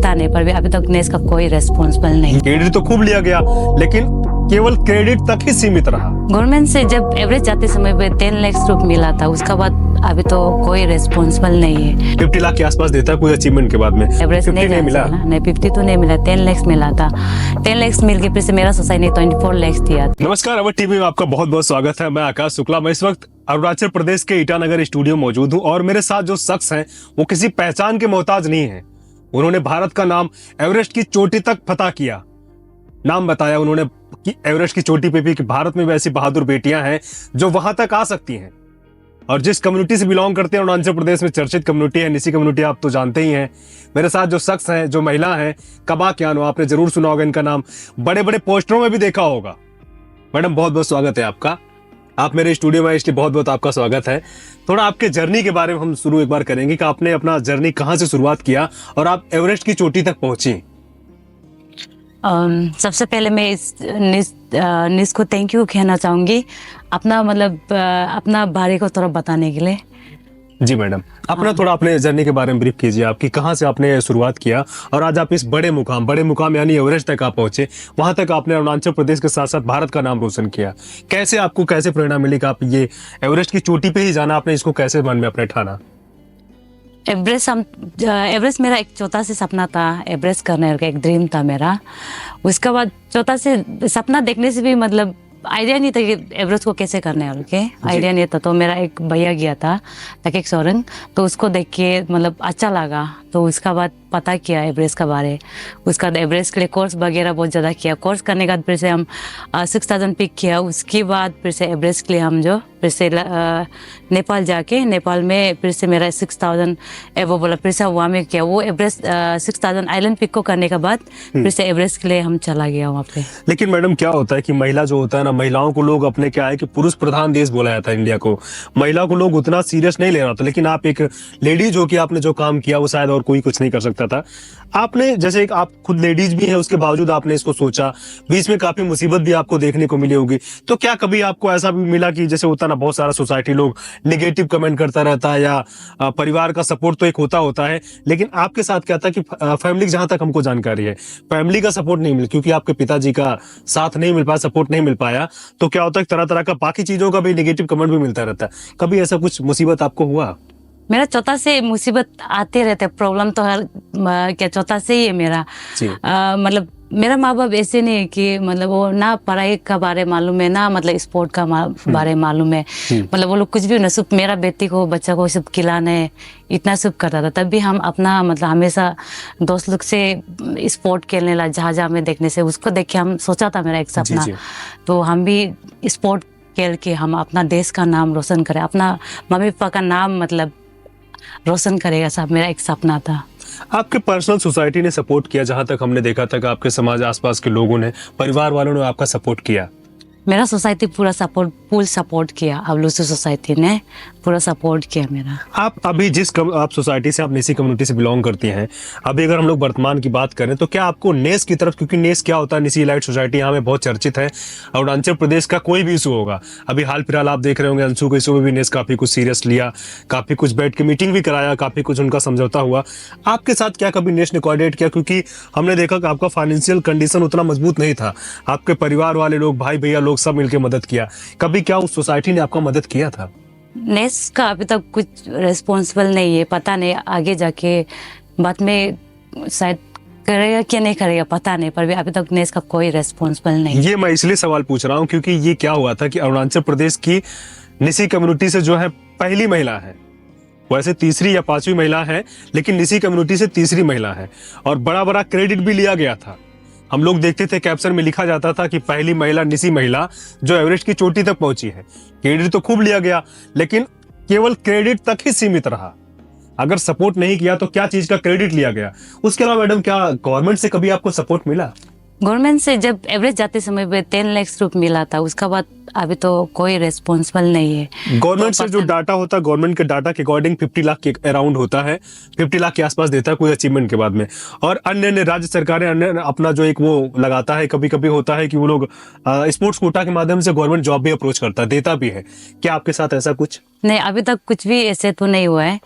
पता नहीं, पर अभी तक नेस का कोई रेस्पॉन्सिबल नहीं। क्रेडिट तो खूब लिया गया, लेकिन केवल क्रेडिट तक ही सीमित रहा। गवर्नमेंट से जब एवरेज जाते समय पे 10 लाख रुपए मिला था, उसका बाद अभी तो कोई रेस्पॉन्सिबल नहीं है। 50 लाख के आसपास देता है कोई अचीवमेंट के बाद में। एवरेज नहीं मिला नहीं, 50 तो नहीं मिला, 10 लाख मिला था। 10 लाख मिल के फिर से मेरा सोसाइटी ने 24 लाख दिया। नमस्कार, अवध टीवी में आपका बहुत बहुत स्वागत है। मैं आकाश शुक्ला। मैं इस वक्त अरुणाचल प्रदेश के ईटानगर स्टूडियो मौजूद हूँ और मेरे साथ जो शख्स हैं वो किसी पहचान के मोहताज नहीं है। उन्होंने भारत का नाम एवरेस्ट की चोटी तक फतह किया। नाम बताया उन्होंने कि एवरेस्ट की चोटी पे भी कि भारत में वैसी बहादुर बेटियां हैं जो वहां तक आ सकती हैं। और जिस कम्युनिटी से बिलोंग करते हैं अरुणाचल प्रदेश में चर्चित कम्युनिटी है निसी कम्युनिटी, आप तो जानते ही हैं। मेरे साथ जो शख्स हैं, जो महिला हैं, कबा क्यानो, आपने जरूर सुना होगा इनका नाम, बड़े बड़े पोस्टरों में भी देखा होगा। मैडम बहुत बहुत स्वागत है आपका। आप मेरे स्टूडियो में, इसलिए बहुत बहुत आपका स्वागत है। थोड़ा आपके जर्नी के बारे में हम शुरू एक बार करेंगे कि आपने अपना जर्नी कहाँ से शुरुआत किया और आप एवरेस्ट की चोटी तक पहुंची। सबसे पहले मैं इस निस को थैंक यू कहना चाहूँगी, अपना अपना बारे को थोड़ा बताने के लिए। जी मैडम, अपना थोड़ा अपने जर्नी के बारे में ब्रीफ कीजिए, आपकी कहाँ से आपने शुरुआत किया और आज आप इस बड़े मुकाम यानी एवरेस्ट तक आप पहुंचे। वहां तक आपने अरुणाचल प्रदेश के साथ साथ भारत का नाम रोशन किया। कैसे आपको कैसे प्रेरणा मिली कि आप ये एवरेस्ट की चोटी पे ही जाना, आपने इसको कैसे मन में अपने ठाना? एवरेस्ट मेरा एक छोटा सा सपना था, एवरेस्ट करने का एक ड्रीम था मेरा। उसके बाद छोटा से सपना देखने से भी आइडिया नहीं था कि एवरेस्ट को कैसे करना है, ओके आइडिया नहीं था। तो मेरा एक भैया गया था तकेक सोरेंग, तो उसको देख के अच्छा लगा। तो उसका बाद पता किया एवरेस्ट का बारे। उसका एवरेस्ट के लिए कोर्स वगैरह बहुत ज़्यादा किया। कोर्स करने के बाद फिर से हम 6000 पिक किया। उसके बाद फिर से एवरेस्ट के लिए हम फिर से नेपाल जाके, नेपाल में फिर से मेरा 6000 वो बोला, फिर से वहाँ में किया। वो एवरेस्ट 6000 आइलैंड पिक को करने के बाद फिर से एवरेस्ट के लिए हम चला गया वहाँ पे। लेकिन मैडम क्या होता है कि महिला जो होता है ना, महिलाओं को लोग अपने क्या है कि पुरुष प्रधान देश बोला जाता है इंडिया को। महिला को लोग उतना सीरियस नहीं ले रहा था, लेकिन आप एक लेडीज हो कि आपने जो काम किया वो शायद और कोई कुछ नहीं कर सकता था। आपने जैसे एक आप खुद लेडीज भी हैं, उसके बावजूद आपने इसको सोचा। बीच में काफी मुसीबत भी आपको देखने को मिली होगी। तो क्या कभी आपको ऐसा भी मिला कि जैसे होता ना, बहुत सारा सोसाइटी लोग नेगेटिव कमेंट करता रहता है या परिवार का सपोर्ट तो एक होता है, लेकिन आपके साथ क्या था कि फैमिली, जहां तक हमको जानकारी है, फैमिली का सपोर्ट नहीं मिला क्योंकि आपके पिताजी का साथ नहीं मिल पाया, सपोर्ट नहीं मिल पाया। तो क्या होता है तरह तरह का बाकी चीजों का भी नेगेटिव कमेंट भी मिलता रहता है। कभी ऐसा कुछ मुसीबत आपको हुआ? मेरा छोटा से मुसीबत आते रहते, प्रॉब्लम तो हर क्या छोटा से ही है मेरा। मेरा माँ बाप ऐसे नहीं है कि वो ना पढ़ाई का बारे मालूम है, ना स्पोर्ट का बारे मालूम है। वो लोग कुछ भी ना, सिर्फ मेरा बेटी को, बच्चा को सिर्फ खिलाने इतना सिर्फ करता था। तब भी हम अपना हमेशा दोस्त लोग से स्पोर्ट खेलने ला, जहाँ में देखने से उसको देख के हम सोचा था मेरा एक सपना। तो हम भी स्पोर्ट खेल के हम अपना देश का नाम रोशन करें, अपना मम्मी पापा का नाम रोशन करेगा, सब मेरा एक सपना था। आपके पर्सनल सोसाइटी ने सपोर्ट किया? जहां तक हमने देखा था कि आपके समाज आसपास के लोगों ने, परिवार वालों ने आपका सपोर्ट किया? मेरा सोसाइटी पूरा सपोर्ट किया। अवलूसी सोसाइटी ने पूरा सपोर्ट किया मेरा। आप अभी आप सोसाइटी से, आप निसी कम्युनिटी से बिलोंग करती हैं, अभी अगर हम लोग वर्तमान की बात करें तो क्या आपको नेस की तरफ, क्योंकि नेस क्या होता है, निसी इलाइट सोसाइटी यहाँ में बहुत चर्चित है। अरुणाचल प्रदेश का कोई भी इशू होगा, अभी हाल फिलहाल आप देख रहे होंगे अंशु के इशू में भी नेस काफी कुछ सीरियस लिया, काफी कुछ बैठ के मीटिंग भी कराया, काफी कुछ उनका समझौता हुआ। आपके साथ क्या कभी नेस ने कोऑर्डिनेट किया? क्योंकि हमने देखा कि आपका फाइनेंशियल कंडीशन उतना मजबूत नहीं था, आपके परिवार वाले लोग, भाई भैया लोग सब मिलकर मदद किया। कभी क्या उस सोसाइटी ने आपका मदद किया था? नेस का अभी तक कुछ रेस्पॉन्सिबल नहीं है, पता नहीं आगे जाके बाद में शायद करेगा क्या नहीं करेगा, पता नहीं, पर अभी तक नेस का कोई रेस्पॉन्सिबल नहीं। ये मैं इसलिए सवाल पूछ रहा हूँ क्योंकि ये क्या हुआ था कि अरुणाचल प्रदेश की निसी कम्युनिटी से जो है पहली महिला है, वैसे तीसरी या पांचवी महिला है, लेकिन निसी कम्युनिटी से तीसरी महिला है और बड़ा क्रेडिट भी लिया गया था। हम लोग देखते थे कैप्शन में लिखा जाता था कि पहली महिला, निसी महिला जो एवरेस्ट की चोटी तक पहुंची है। क्रेडिट तो खूब लिया गया, लेकिन केवल क्रेडिट तक ही सीमित रहा। अगर सपोर्ट नहीं किया तो क्या चीज का क्रेडिट लिया गया? उसके अलावा मैडम क्या गवर्नमेंट से कभी आपको सपोर्ट मिला? गवर्नमेंट से जब एवरेज जाते समय पे 10 लाख रुपए मिला था, उसका बाद अभी तो कोई रेस्पॉन्सिबल नहीं है। गवर्नमेंट से जो डाटा होता है, गवर्नमेंट के डाटा के अकॉर्डिंग 50 लाख के अराउंड होता है, 50 लाख के आसपास देता है कोई अचीवमेंट के बाद में। और अन्य राज्य सरकारें अन्य अपना जो एक वो लगाता है, कभी कभी होता है कि वो लोग स्पोर्ट्स कोटा के माध्यम से गवर्नमेंट जॉब भी अप्रोच करता है, देता भी है। क्या आपके साथ ऐसा कुछ? नहीं, अभी तक कुछ भी ऐसे तो नहीं हुआ है।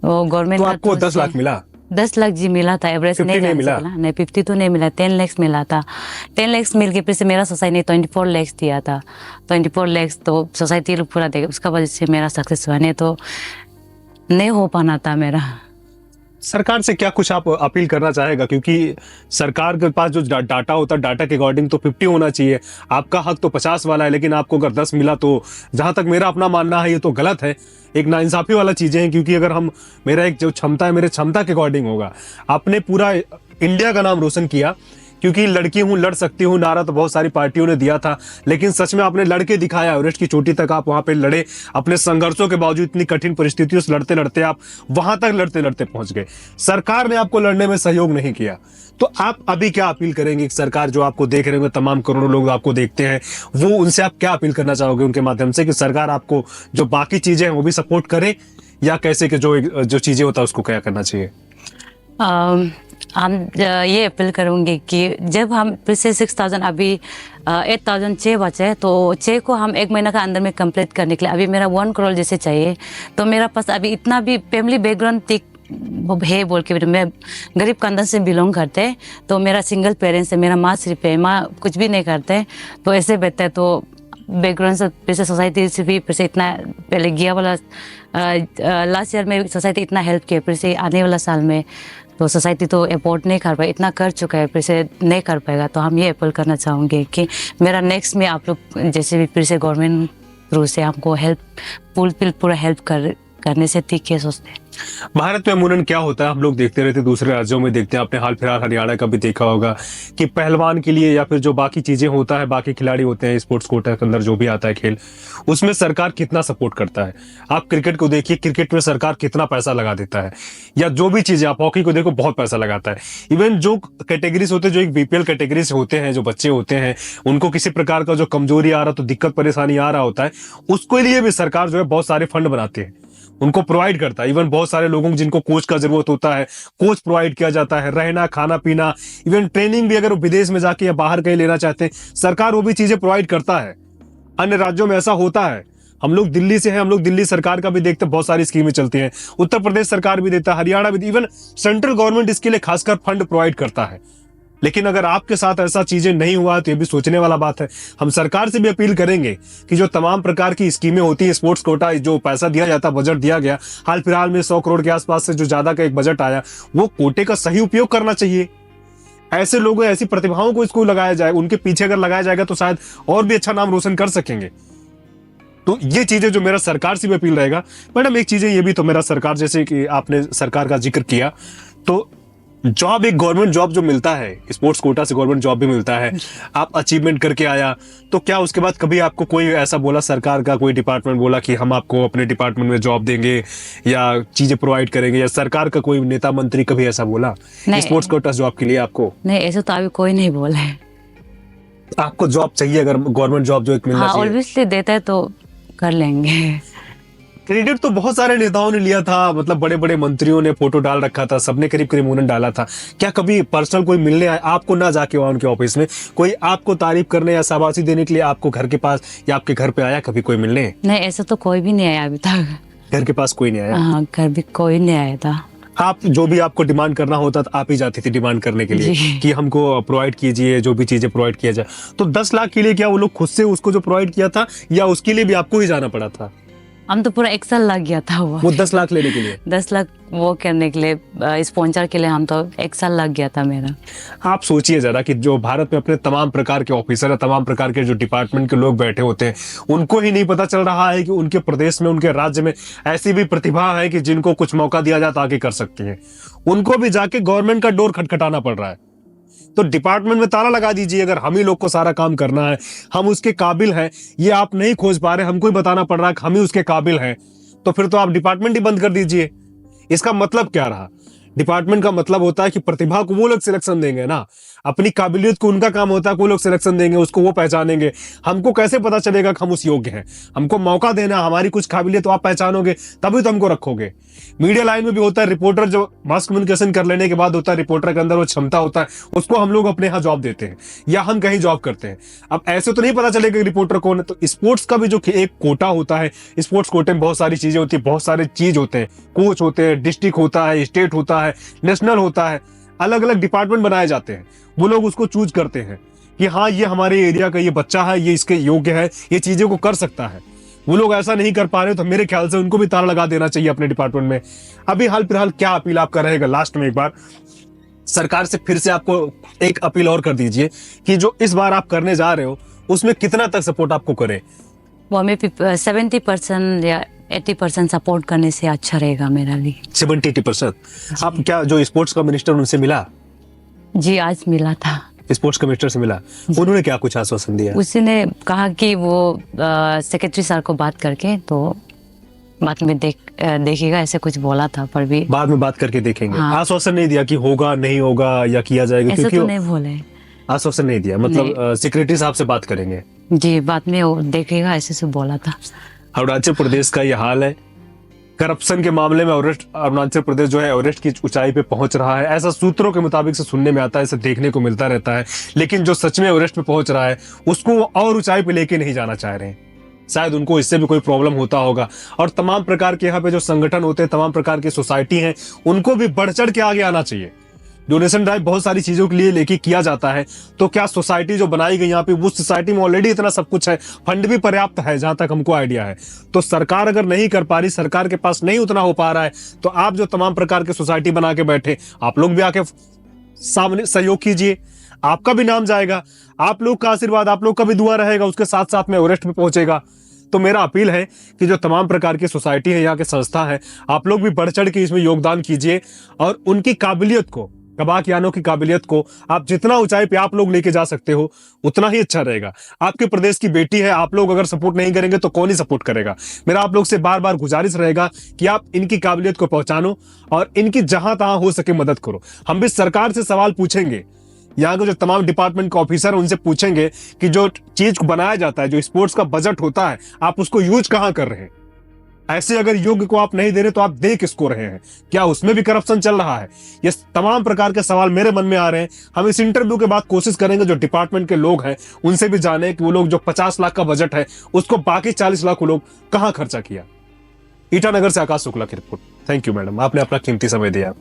वो गवर्नमेंट तो आपको 10 लाख मिला? 10 लाख जी मिला था, एवरेज 50 नहीं नहीं जान मिला? सकला नहीं, 50 तो नहीं मिला, 10 लैक्स मिला था। 10 लैक्स मिल के फिर से मेरा सोसाइटी ने 24 लैक्स दिया था। 24 लैक्स तो सोसाइटी लोग पूरा देगा, उसका वजह से मेरा सक्सेस हुआ, नहीं तो नहीं हो पाना था मेरा। सरकार से क्या कुछ आप अपील करना चाहेगा, क्योंकि सरकार के पास जो डाटा होता है, डाटा के अकॉर्डिंग तो 50 होना चाहिए, आपका हक तो 50 वाला है, लेकिन आपको अगर 10 मिला तो जहां तक मेरा अपना मानना है ये तो गलत है, एक नाइंसाफी वाला चीजें हैं। क्योंकि अगर हम, मेरा एक जो क्षमता है मेरे क्षमता के अकॉर्डिंग होगा, आपने पूरा इंडिया का नाम रोशन किया, क्योंकि लड़की हूं लड़ सकती हूं नारा तो बहुत सारी पार्टियों ने दिया था, लेकिन सच में आपने लड़के दिखाया, एवरेस्ट की चोटी तक आप वहां पे लड़े, अपने संघर्षों के बावजूद इतनी कठिन परिस्थितियों से लड़ते लड़ते आप वहां तक लड़ते लड़ते पहुंच गए। सरकार ने आपको लड़ने में सहयोग नहीं किया, तो आप अभी क्या अपील करेंगे? सरकार जो आपको देख रहे होंगे, तमाम करोड़ों लोग आपको देखते हैं, वो उनसे आप क्या अपील करना चाहोगे उनके माध्यम से, कि सरकार आपको जो बाकी चीजें हैं वो भी सपोर्ट करे, या कैसे कि जो चीजें होता है उसको क्या करना चाहिए? हम ये अपील करूँगी कि जब हम फिर से 6,000 अभी 8,000 6 बचे, तो 6 को हम 1 महीना का अंदर में कंप्लीट करने के लिए, अभी मेरा 1 करोड़ जैसे चाहिए, तो मेरा पास अभी इतना भी फैमिली बैकग्राउंड है बोल के, मैं गरीब खानदान से बिलोंग करते, तो मेरा सिंगल पेरेंट्स है, मेरा माँ सिर्फ है, माँ कुछ भी नहीं करते, तो ऐसे बेहतर है। तो बैकग्राउंड से फिर से सोसाइटी से भी फिर से इतना पहले गया वाला लास्ट ईयर में सोसाइटी इतना हेल्प किया, फिर से आने वाला साल में तो सोसाइटी तो अफोर्ड नहीं कर पाए, इतना कर चुका है, फिर से नहीं कर पाएगा। तो हम ये अपील करना चाहूँगे कि मेरा नेक्स्ट में आप लोग जैसे भी फिर से गवर्नमेंट थ्रू से हमको हेल्प पूरा हेल्प करने से ठीक है सोचते हैं। भारत में अमूमन क्या होता है, हम लोग देखते रहते हैं, दूसरे राज्यों में देखते हैं, आपने हाल फिलहाल हरियाणा का भी देखा होगा कि पहलवान के लिए या फिर जो बाकी चीजें होता है, बाकी खिलाड़ी होते हैं स्पोर्ट्स कोटा के अंदर जो भी आता है खेल, उसमें सरकार कितना सपोर्ट करता है। आप क्रिकेट को देखिए, क्रिकेट में सरकार कितना पैसा लगा देता है, या जो भी चीजें, आप हॉकी को देखो बहुत पैसा लगाता है। इवन जो कैटेगरीज होते हैं, जो एक बीपीएल कैटेगरी से होते हैं, जो बच्चे होते हैं, उनको किसी प्रकार का जो कमजोरी आ रहा, तो दिक्कत परेशानी आ रहा होता है, उसके लिए भी सरकार जो है बहुत सारे फंड बनाती है, उनको प्रोवाइड करता है। इवन बहुत सारे लोगों को जिनको कोच का जरूरत होता है, कोच प्रोवाइड किया जाता है, रहना खाना पीना, इवन ट्रेनिंग भी अगर वो विदेश में जाके या बाहर कहीं लेना चाहते हैं, सरकार वो भी चीजें प्रोवाइड करता है। अन्य राज्यों में ऐसा होता है। हम लोग दिल्ली से हैं, हम लोग दिल्ली सरकार का भी देखते हैं, बहुत सारी स्कीमें चलती हैं, उत्तर प्रदेश सरकार भी देता है, हरियाणा भी, इवन सेंट्रल गवर्नमेंट इसके लिए खासकर फंड प्रोवाइड करता है। लेकिन अगर आपके साथ ऐसा चीजें नहीं हुआ तो ये भी सोचने वाला बात है। हम सरकार से भी अपील करेंगे कि जो तमाम प्रकार की स्कीमें होती हैं, स्पोर्ट्स कोटा जो पैसा दिया जाता है, बजट दिया गया, हाल फिलहाल में 100 करोड़ के आसपास से जो ज्यादा का एक बजट आया, वो कोटे का सही उपयोग करना चाहिए। ऐसे लोगों, ऐसी प्रतिभाओं को इसको लगाया जाए, उनके पीछे अगर लगाया जाएगा तो शायद और भी अच्छा नाम रोशन कर सकेंगे। तो ये चीजें जो मेरा सरकार से भी अपील रहेगा। मैडम एक चीजें ये भी तो मेरा सरकार, जैसे कि आपने सरकार का जिक्र किया, तो जॉब, एक गवर्नमेंट जॉब जो मिलता है, स्पोर्ट्स कोटा से गवर्नमेंट जॉब भी मिलता है, आप अचीवमेंट करके आया, तो क्या उसके बाद कभी आपको कोई ऐसा बोला, सरकार का कोई डिपार्टमेंट बोला कि हम आपको अपने डिपार्टमेंट में जॉब देंगे या चीजें प्रोवाइड करेंगे, या सरकार का कोई नेता मंत्री कभी ऐसा बोला स्पोर्ट्स कोटा जॉब के लिए आपको? नहीं, ऐसा तो अभी कोई नहीं बोला है। आपको जॉब चाहिए, अगर गवर्नमेंट जॉब जो एक मिलना चाहिए? ऑब्वियसली देता है तो कर लेंगे। क्रेडिट तो बहुत सारे नेताओं ने लिया था, मतलब बड़े बड़े मंत्रियों ने फोटो डाल रखा था, सबने करीब करीब उन्होंने डाला था। क्या कभी पर्सनल कोई मिलने आया आपको, ना जाके वहां उनके ऑफिस में, कोई आपको तारीफ करने या शाबाशी देने के लिए आपको घर के पास या आपके घर पे आया कभी कोई मिलने? नहीं, ऐसा तो कोई भी नहीं आया अभी तक। घर के पास कोई नहीं आया? हाँ, घर भी कोई नहीं आया था। आप जो भी आपको डिमांड करना होता था, आप ही जाती थी डिमांड करने के लिए कि हमको प्रोवाइड कीजिए, जो भी चीजें प्रोवाइड किया जाए। तो 10 लाख के लिए क्या वो लोग खुद से उसको जो प्रोवाइड किया था, या उसके लिए भी आपको ही जाना पड़ा था? हम तो पूरा 1 साल लग गया था वो 10 लाख लेने के लिए। 10 लाख वो करने के लिए, स्पॉन्सर के लिए हम तो 1 साल लग गया था मेरा। आप सोचिए जरा कि जो भारत में अपने तमाम प्रकार के ऑफिसर है, तमाम प्रकार के जो डिपार्टमेंट के लोग बैठे होते हैं, उनको ही नहीं पता चल रहा है कि उनके प्रदेश में, उनके राज्य में ऐसी भी प्रतिभा है कि जिनको कुछ मौका दिया जाए तो आगे कर सकती है। उनको भी जाके गवर्नमेंट का डोर खटखटाना पड़ रहा है। तो डिपार्टमेंट में ताला लगा दीजिए, अगर हम ही लोग को सारा काम करना है, हम उसके काबिल हैं, ये आप नहीं खोज पा रहे, हमको ही बताना पड़ रहा है कि हम ही उसके काबिल हैं, तो फिर तो आप डिपार्टमेंट ही बंद कर दीजिए। इसका मतलब क्या रहा? डिपार्टमेंट का मतलब होता है कि प्रतिभा को वो लोग सिलेक्शन देंगे ना, अपनी काबिलियत को उनका काम होता है, कोई लोग सिलेक्शन देंगे, उसको वो पहचानेंगे। हमको कैसे पता चलेगा कि हम उस योग्य हैं? हमको मौका देना, हमारी कुछ काबिलियत तो आप पहचानोगे, तभी तो हमको रखोगे। मीडिया लाइन में भी होता है, रिपोर्टर जो मास कम्युनिकेशन कर लेने के बाद होता है, रिपोर्टर के अंदर वो क्षमता होता है, उसको हम लोग अपने यहाँ जॉब देते हैं या हम कहीं जॉब करते हैं। अब ऐसे तो नहीं पता चलेगा रिपोर्टर कौन है। तो स्पोर्ट्स का भी जो एक कोटा होता है, स्पोर्ट्स कोटे में बहुत सारी चीजें होती है, बहुत सारे चीज होते हैं, कोच होते हैं, डिस्ट्रिक्ट होता है, स्टेट होता है, है, नेशनल होता है, अलग अलग डिपार्टमेंट बनाए जाते हैं। वो लोग उसको चूज करते हैं कि हाँ ये हमारे एरिया का ये बच्चा है, ये इसके योग्य है, ये चीजें को कर सकता है। वो लोग ऐसा नहीं कर पा रहे तो मेरे ख्याल से उनको भी ताला लगा देना चाहिए अपने डिपार्टमेंट में। अभी हाल फिलहाल क्या अपील आपका रहेगा, लास्ट में एक बार सरकार से फिर से आपको एक अपील और कर दीजिए कि जो इस बार आप करने जा रहे हो उसमें कितना तक सपोर्ट आपको करे? वो हमें 70% या 80% सपोर्ट करने से अच्छा रहेगा मेरा लिए। 70-80%? आप क्या जो स्पोर्ट्स का मिनिस्टर उनसे मिला? जी आज मिला था। स्पोर्ट्स कमिश्नर से मिला, उन्होंने क्या कुछ आश्वासन दिया? उसने कहा कि वो सेक्रेटरी सर को बात करके तो बाद में देखिएगा, ऐसे कुछ बोला था। पर भी बाद में बात करके देखेंगे। हाँ। आश्वासन नहीं दिया कि होगा नहीं होगा या किया जाएगा? ऐसे क्योंकि तो नहीं बोले। आश्वासन नहीं दिया, मतलब सेक्रेटरी साहब से बात करेंगे। जी बाद में वो देखेगा, ऐसे से बोला था। अरुणाचल प्रदेश का यह हाल है। करप्शन के मामले में अरुणाचल प्रदेश जो है एवरेस्ट की ऊंचाई पे पहुंच रहा है, ऐसा सूत्रों के मुताबिक से सुनने में आता है, ऐसे देखने को मिलता रहता है। लेकिन जो सच में एवरेस्ट पे पहुंच रहा है उसको वो और ऊंचाई पे लेके नहीं जाना चाह रहे हैं। शायद उनको इससे भी कोई प्रॉब्लम होता होगा। और तमाम प्रकार के यहाँ पे जो संगठन होते हैं, तमाम प्रकार की सोसाइटी हैं, उनको भी बढ़ चढ़ के आगे आना चाहिए। डोनेशन ड्राइव बहुत सारी चीजों के लिए लेके किया जाता है, तो क्या सोसाइटी जो बनाई गई यहाँ पे, उस सोसाइटी में ऑलरेडी इतना सब कुछ है, फंड भी पर्याप्त है जहां तक हमको आइडिया है। तो सरकार अगर नहीं कर पा रही, सरकार के पास नहीं उतना हो पा रहा है, तो आप जो तमाम प्रकार के सोसाइटी बना के बैठे, आप लोग भी आके सामने सहयोग कीजिए, आपका भी नाम जाएगा, आप लोग का आशीर्वाद, आप लोग का भी दुआ रहेगा, उसके साथ साथ में एवरेस्ट पे पहुंचेगा। तो मेरा अपील है कि जो तमाम प्रकार की सोसाइटी है, यहाँ के संस्था है, आप लोग भी बढ़ चढ़ के इसमें योगदान कीजिए और उनकी काबिलियत को, कबाक यानों की काबिलियत को आप जितना ऊंचाई पे आप लोग लेके जा सकते हो उतना ही अच्छा रहेगा। आपके प्रदेश की बेटी है, आप लोग अगर सपोर्ट नहीं करेंगे तो कौन ही सपोर्ट करेगा? मेरा आप लोग से बार बार गुजारिश रहेगा कि आप इनकी काबिलियत को पहचानो और इनकी जहां तहां हो सके मदद करो। हम भी सरकार से सवाल पूछेंगे, यहाँ के जो तमाम डिपार्टमेंट के ऑफिसर उनसे पूछेंगे कि जो चीज को बनाया जाता है, जो स्पोर्ट्स का बजट होता है, आप उसको यूज कहां कर रहे हैं? ऐसे अगर योग्य को आप नहीं दे रहे तो आप दे किसको रहे हैं? क्या उसमें भी करप्शन चल रहा है? ये तमाम प्रकार के सवाल मेरे मन में आ रहे हैं। हम इस इंटरव्यू के बाद कोशिश करेंगे जो डिपार्टमेंट के लोग हैं उनसे भी जाने कि वो लोग जो 50 लाख का बजट है उसको बाकी 40 लाख वो लोग कहां खर्चा किया। ईटानगर से आकाश शुक्ला की रिपोर्ट। थैंक यू मैडम, आपने अपना कीमती समय दिया।